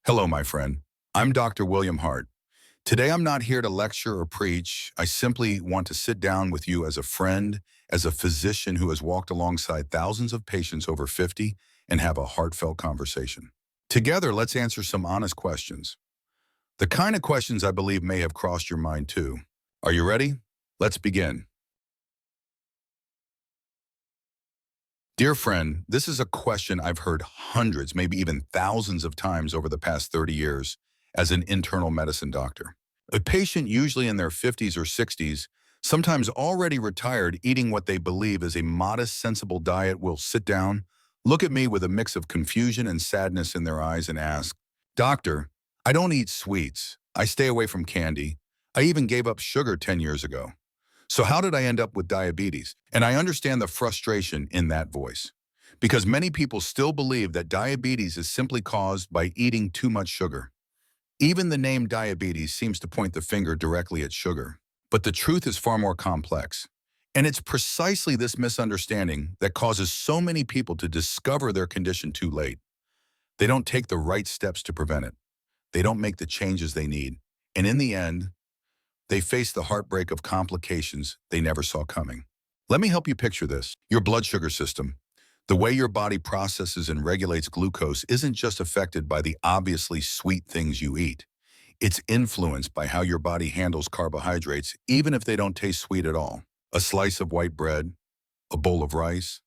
Hello, my friend. I'm Dr. William Hart. Today, I'm not here to lecture or preach. I simply want to sit down with you as a friend, as a physician who has walked alongside thousands of patients over 50 and have a heartfelt conversation. Together, let's answer some honest questions. The kind of questions I believe may have crossed your mind too. Are you ready? Let's begin. Dear friend, this is a question I've heard hundreds, maybe even thousands of times over the past 30 years as an internal medicine doctor. A patient, usually in their 50s or 60s, sometimes already retired, eating what they believe is a modest, sensible diet, will sit down, look at me with a mix of confusion and sadness in their eyes and ask, "Doctor, I don't eat sweets. I stay away from candy. I even gave up sugar 10 years ago. So how did I end up with diabetes?" And I understand the frustration in that voice, because many people still believe that diabetes is simply caused by eating too much sugar. Even the name diabetes seems to point the finger directly at sugar. But the truth is far more complex. And it's precisely this misunderstanding that causes so many people to discover their condition too late. They don't take the right steps to prevent it. They don't make the changes they need. And in the end, they face the heartbreak of complications they never saw coming. Let me help you picture this. Your blood sugar system, the way your body processes and regulates glucose, isn't just affected by the obviously sweet things you eat. It's influenced by how your body handles carbohydrates, even if they don't taste sweet at all. A slice of white bread, a bowl of rice,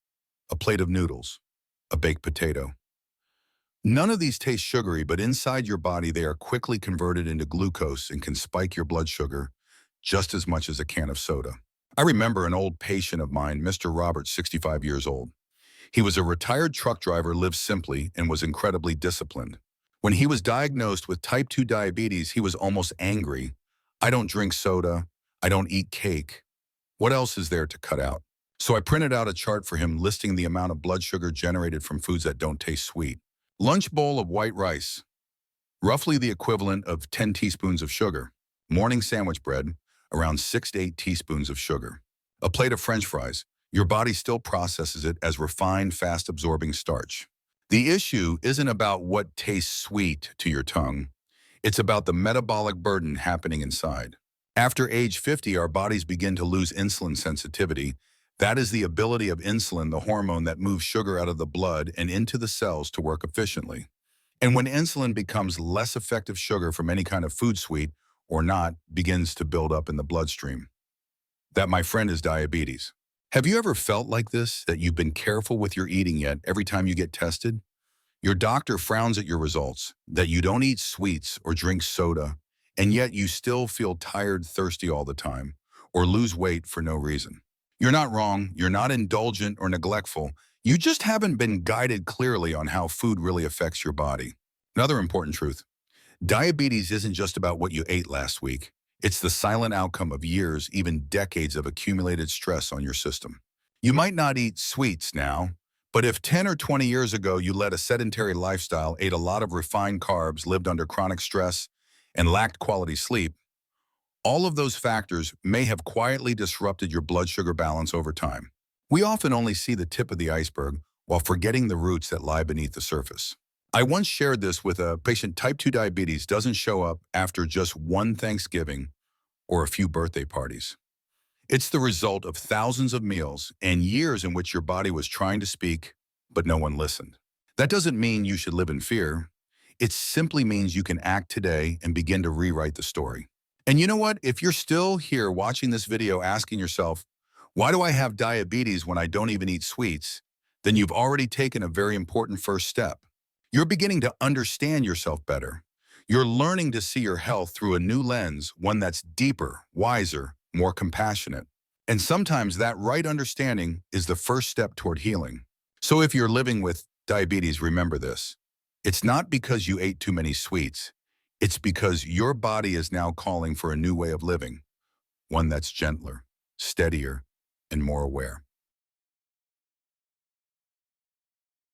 a plate of noodles, a baked potato. None of these taste sugary, but inside your body they are quickly converted into glucose and can spike your blood sugar just as much as a can of soda. I remember an old patient of mine, Mr. Robert, 65 years old. He was a retired truck driver, lived simply, and was incredibly disciplined. When he was diagnosed with type 2 diabetes, he was almost angry. "I don't drink soda. I don't eat cake. What else is there to cut out?" So I printed out a chart for him listing the amount of blood sugar generated from foods that don't taste sweet. Lunch bowl of white rice, roughly the equivalent of 10 teaspoons of sugar. Morning sandwich bread, around 6 to 8 teaspoons of sugar. A plate of French fries. Your body still processes it as refined, fast-absorbing starch. The issue isn't about what tastes sweet to your tongue. It's about the metabolic burden happening inside. After age 50, our bodies begin to lose insulin sensitivity. That is the ability of insulin, the hormone that moves sugar out of the blood and into the cells, to work efficiently. And when insulin becomes less effective, sugar from any kind of food, sweet or not, begins to build up in the bloodstream. That, my friend, is diabetes. Have you ever felt like this, that you've been careful with your eating, yet every time you get tested, your doctor frowns at your results, that you don't eat sweets or drink soda, and yet you still feel tired, thirsty all the time, or lose weight for no reason? You're not wrong, you're not indulgent or neglectful, you just haven't been guided clearly on how food really affects your body. Another important truth: diabetes isn't just about what you ate last week. It's the silent outcome of years, even decades of accumulated stress on your system. You might not eat sweets now, but if 10 or 20 years ago you led a sedentary lifestyle, ate a lot of refined carbs, lived under chronic stress, and lacked quality sleep, all of those factors may have quietly disrupted your blood sugar balance over time. We often only see the tip of the iceberg while forgetting the roots that lie beneath the surface. I once shared this with a patient. Type 2 diabetes doesn't show up after just one Thanksgiving or a few birthday parties. It's the result of thousands of meals and years in which your body was trying to speak, but no one listened. That doesn't mean you should live in fear. It simply means you can act today and begin to rewrite the story. And you know what? If you're still here watching this video asking yourself, "Why do I have diabetes when I don't even eat sweets?" then you've already taken a very important first step. You're beginning to understand yourself better. You're learning to see your health through a new lens, one that's deeper, wiser, more compassionate. And sometimes that right understanding is the first step toward healing. So if you're living with diabetes, remember this: it's not because you ate too many sweets. It's because your body is now calling for a new way of living, one that's gentler, steadier, and more aware.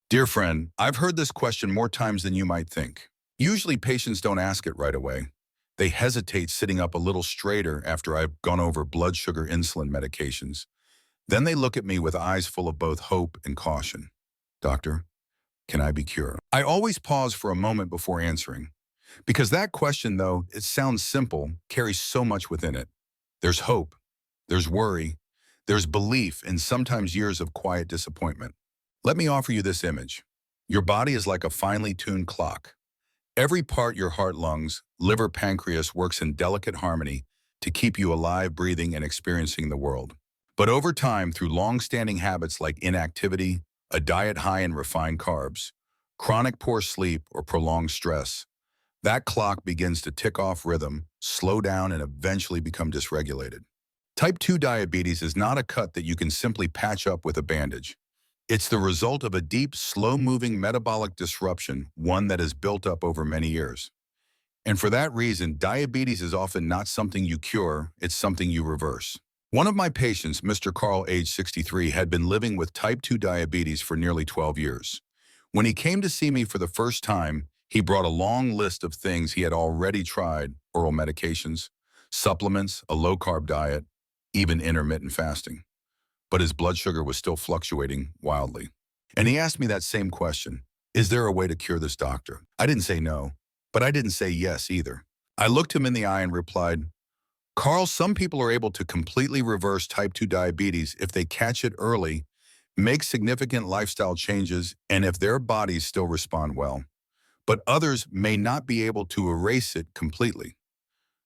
Dear friend, I've heard this question more times than you might think. Usually patients don't ask it right away. They hesitate, sitting up a little straighter after I've gone over blood sugar insulin medications. Then they look at me with eyes full of both hope and caution. "Doctor, Can I be cured? I always pause for a moment before answering, because that question, though it sounds simple, carries so much within it. There's hope, there's worry, there's belief, and sometimes years of quiet disappointment. Let me offer you this image. Your body is like a finely tuned clock. Every part, your heart, lungs, liver, pancreas, works in delicate harmony to keep you alive, breathing, and experiencing the world. But over time, through long-standing habits like inactivity, a diet high in refined carbs, chronic poor sleep, or prolonged stress, that clock begins to tick off rhythm, slow down, and eventually become dysregulated. Type 2 diabetes is not a cut that you can simply patch up with a bandage. It's the result of a deep, slow-moving metabolic disruption, one that has built up over many years. And for that reason, diabetes is often not something you cure, it's something you reverse. One of my patients, Mr. Carl, age 63, had been living with type 2 diabetes for nearly 12 years. When he came to see me for the first time, he brought a long list of things he had already tried: oral medications, supplements, a low-carb diet, even intermittent fasting. But his blood sugar was still fluctuating wildly. And he asked me that same question: is there a way to cure this, doctor? I didn't say no, but I didn't say yes either. I looked him in the eye and replied, Carl, some people are able to completely reverse type 2 diabetes if they catch it early, make significant lifestyle changes, and if their bodies still respond well. But others may not be able to erase it completely.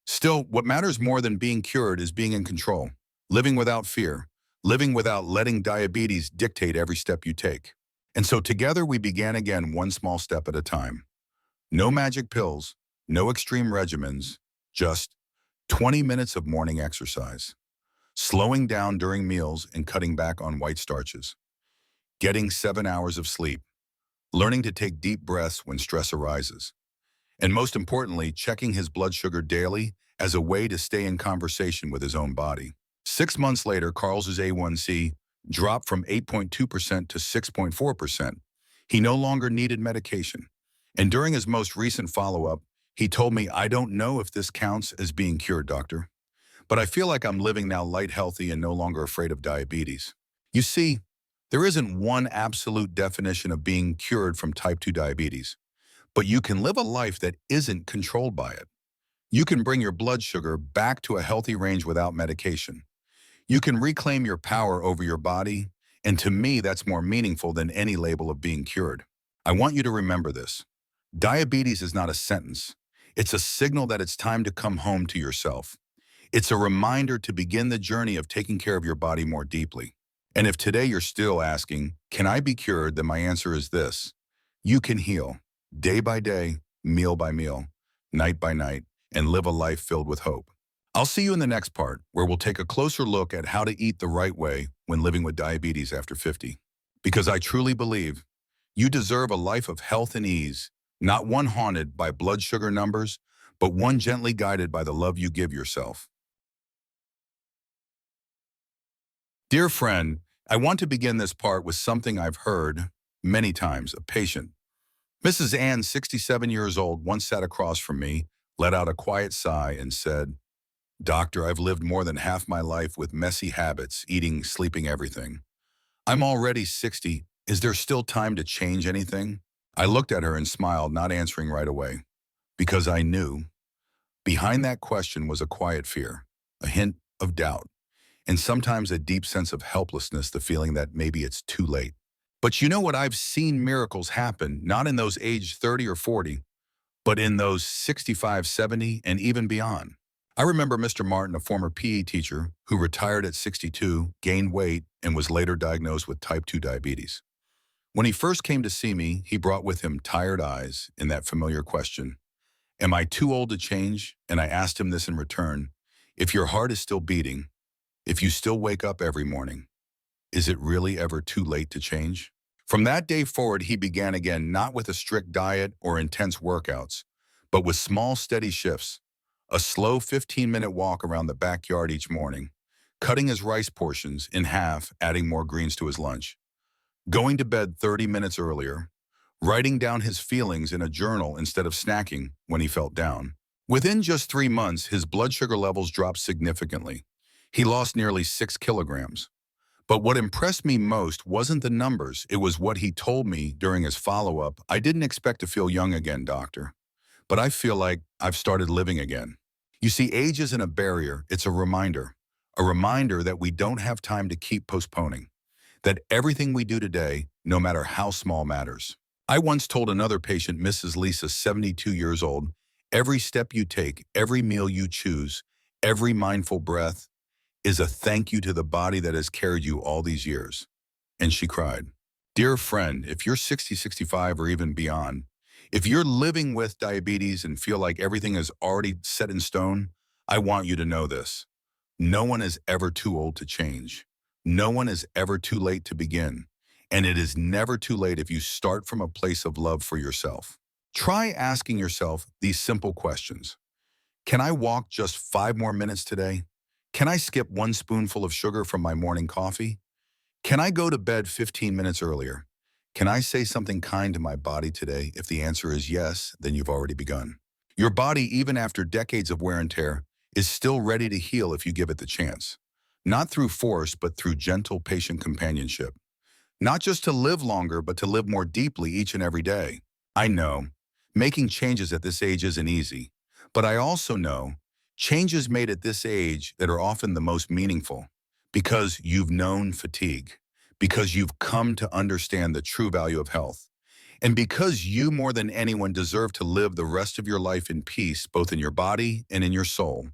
Still, what matters more than being cured is being in control, living without fear, living without letting diabetes dictate every step you take. And so together we began again, one small step at a time. No magic pills, no extreme regimens, just 20 minutes of morning exercise, slowing down during meals and cutting back on white starches, getting 7 hours of sleep, learning to take deep breaths when stress arises, and most importantly, checking his blood sugar daily as a way to stay in conversation with his own body. 6 months later, Carl's A1C dropped from 8.2% to 6.4%. He no longer needed medication. And during his most recent follow-up, he told me, I don't know if this counts as being cured, doctor, but I feel like I'm living now light, healthy, and no longer afraid of diabetes. You see, there isn't one absolute definition of being cured from type 2 diabetes, but you can live a life that isn't controlled by it. You can bring your blood sugar back to a healthy range without medication. You can reclaim your power over your body, and to me, that's more meaningful than any label of being cured. I want you to remember this. Diabetes is not a sentence. It's a signal that it's time to come home to yourself. It's a reminder to begin the journey of taking care of your body more deeply. And if today you're still asking, can I be cured? Then my answer is this: you can heal, day by day, meal by meal, night by night, and live a life filled with hope. I'll see you in the next part, where we'll take a closer look at how to eat the right way when living with diabetes after 50. Because I truly believe you deserve a life of health and ease, not one haunted by blood sugar numbers, but one gently guided by the love you give yourself. Dear friend, I want to begin this part with something I've heard many times. A patient, Mrs. Ann, 67 years old, once sat across from me, let out a quiet sigh, and said, Doctor, I've lived more than half my life with messy habits, eating, sleeping, everything. I'm already 60. Is there still time to change anything? I looked at her and smiled, not answering right away, because I knew behind that question was a quiet fear, a hint of doubt, and sometimes a deep sense of helplessness, the feeling that maybe it's too late. But you know what? I've seen miracles happen, not in those age 30 or 40, but in those 65, 70, and even beyond. I remember Mr. Martin, a former PE teacher who retired at 62, gained weight, and was later diagnosed with type 2 diabetes. When he first came to see me, he brought with him tired eyes and that familiar question, am I too old to change? And I asked him this in return: if your heart is still beating, if you still wake up every morning, is it really ever too late to change? From that day forward, he began again, not with a strict diet or intense workouts, but with small, steady shifts. A slow 15-minute walk around the backyard each morning, cutting his rice portions in half, adding more greens to his lunch, going to bed 30 minutes earlier, writing down his feelings in a journal instead of snacking when he felt down. Within just 3 months, his blood sugar levels dropped significantly. He lost nearly 6 kilograms. But what impressed me most wasn't the numbers, it was what he told me during his follow-up. I didn't expect to feel young again, doctor, but I feel like I've started living again. You see, age isn't a barrier, it's a reminder that we don't have time to keep postponing, that everything we do today, no matter how small, matters. I once told another patient, Mrs. Lisa, 72 years old, every step you take, every meal you choose, every mindful breath is a thank you to the body that has carried you all these years. And she cried. Dear friend, if you're 60, 65, or even beyond, if you're living with diabetes and feel like everything is already set in stone, I want you to know this. No one is ever too old to change. No one is ever too late to begin. And it is never too late if you start from a place of love for yourself. Try asking yourself these simple questions. Can I walk just 5 more minutes today? Can I skip one spoonful of sugar from my morning coffee? Can I go to bed 15 minutes earlier? Can I say something kind to my body today? If the answer is yes, then you've already begun. Your body, even after decades of wear and tear, is still ready to heal if you give it the chance. Not through force, but through gentle, patient companionship. Not just to live longer, but to live more deeply each and every day. I know, making changes at this age isn't easy, but I also know changes made at this age that are often the most meaningful because you've known fatigue, because you've come to understand the true value of health, and because you more than anyone deserve to live the rest of your life in peace, both in your body and in your soul.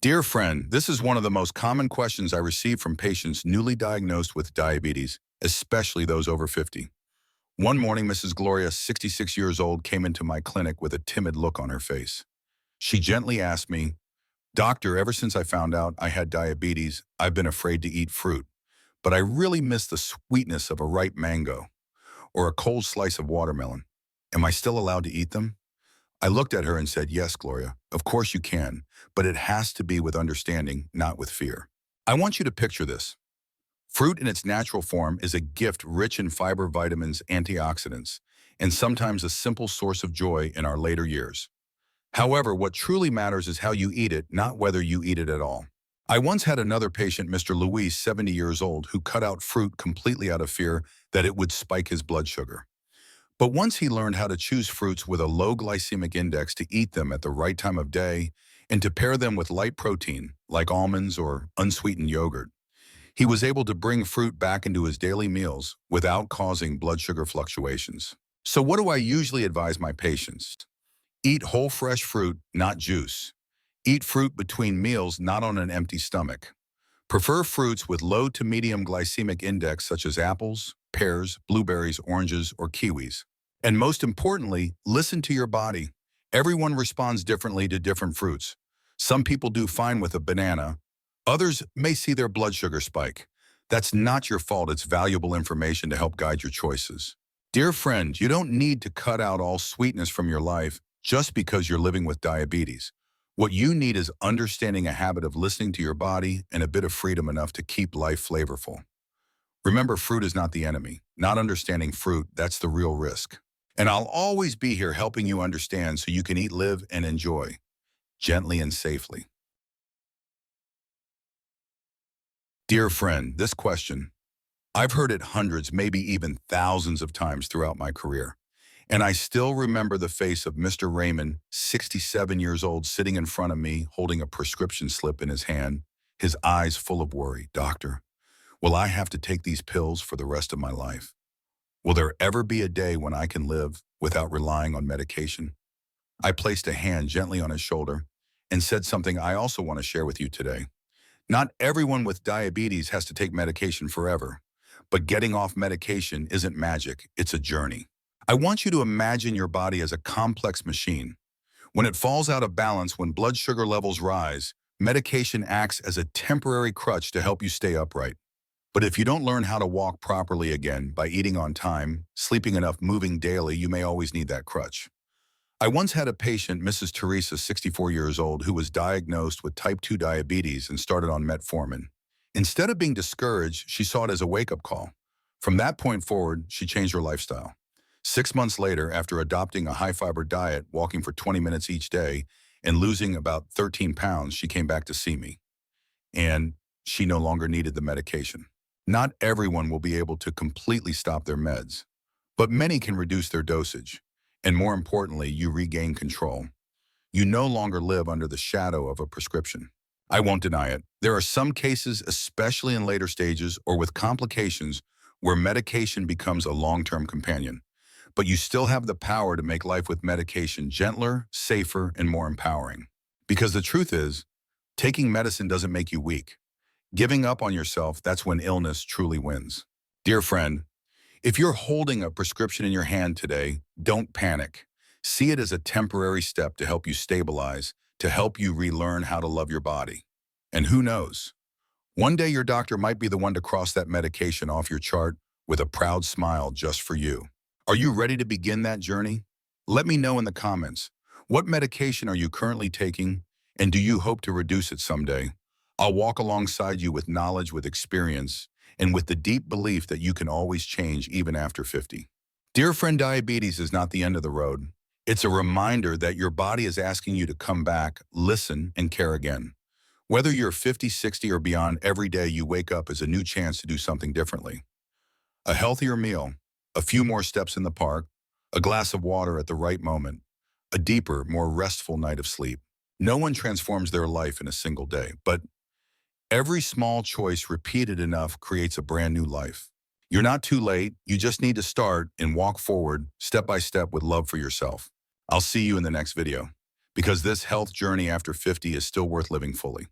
Dear friend, this is one of the most common questions I receive from patients newly diagnosed with diabetes, especially those over 50. One morning, Mrs. Gloria, 66 years old, came into my clinic with a timid look on her face. She gently asked me, Doctor, ever since I found out I had diabetes, I've been afraid to eat fruit, but I really miss the sweetness of a ripe mango or a cold slice of watermelon. Am I still allowed to eat them? I looked at her and said, yes, Gloria, of course you can, but it has to be with understanding, not with fear. I want you to picture this. Fruit in its natural form is a gift rich in fiber, vitamins, antioxidants, and sometimes a simple source of joy in our later years. However, what truly matters is how you eat it, not whether you eat it at all. I once had another patient, Mr. Luis, 70 years old, who cut out fruit completely out of fear that it would spike his blood sugar. But once he learned how to choose fruits with a low glycemic index, to eat them at the right time of day, and to pair them with light protein, like almonds or unsweetened yogurt, he was able to bring fruit back into his daily meals without causing blood sugar fluctuations. So what do I usually advise my patients? Eat whole fresh fruit, not juice. Eat fruit between meals, not on an empty stomach. Prefer fruits with low to medium glycemic index such as apples, pears, blueberries, oranges, or kiwis. And most importantly, listen to your body. Everyone responds differently to different fruits. Some people do fine with a banana. Others may see their blood sugar spike. That's not your fault. It's valuable information to help guide your choices. Dear friend, you don't need to cut out all sweetness from your life just because you're living with diabetes. What you need is understanding, a habit of listening to your body, and a bit of freedom enough to keep life flavorful. Remember, fruit is not the enemy. Not understanding fruit, that's the real risk. And I'll always be here helping you understand so you can eat, live, and enjoy, gently and safely. Dear friend, this question, I've heard it hundreds, maybe even thousands of times throughout my career. And I still remember the face of Mr. Raymond, 67 years old, sitting in front of me, holding a prescription slip in his hand, his eyes full of worry. Doctor, will I have to take these pills for the rest of my life? Will there ever be a day when I can live without relying on medication? I placed a hand gently on his shoulder and said something I also want to share with you today. Not everyone with diabetes has to take medication forever, but getting off medication isn't magic, it's a journey. I want you to imagine your body as a complex machine. When it falls out of balance, when blood sugar levels rise, medication acts as a temporary crutch to help you stay upright. But if you don't learn how to walk properly again by eating on time, sleeping enough, moving daily, you may always need that crutch. I once had a patient, Mrs. Teresa, 64 years old, who was diagnosed with type 2 diabetes and started on metformin. Instead of being discouraged, she saw it as a wake-up call. From that point forward, she changed her lifestyle. 6 months later, after adopting a high-fiber diet, walking for 20 minutes each day, and losing about 13 pounds, she came back to see me. and she no longer needed the medication. Not everyone will be able to completely stop their meds, but many can reduce their dosage. And more importantly, you regain control. You no longer live under the shadow of a prescription. I won't deny it. There are some cases, especially in later stages or with complications, where medication becomes a long-term companion. But you still have the power to make life with medication gentler, safer, and more empowering. Because the truth is, taking medicine doesn't make you weak. Giving up on yourself, that's when illness truly wins. Dear friend, if you're holding a prescription in your hand today, don't panic. See it as a temporary step to help you stabilize, to help you relearn how to love your body. And who knows? One day your doctor might be the one to cross that medication off your chart with a proud smile just for you. Are you ready to begin that journey? Let me know in the comments. What medication are you currently taking, and do you hope to reduce it someday? I'll walk alongside you with knowledge, with experience, and with the deep belief that you can always change even after 50. Dear friend, diabetes is not the end of the road. It's a reminder that your body is asking you to come back, listen, and care again. Whether you're 50, 60, or beyond, every day you wake up is a new chance to do something differently. A healthier meal, a few more steps in the park, a glass of water at the right moment, a deeper, more restful night of sleep. No one transforms their life in a single day, but every small choice repeated enough creates a brand new life. You're not too late. You just need to start and walk forward step by step with love for yourself. I'll see you in the next video, because this health journey after 50 is still worth living fully.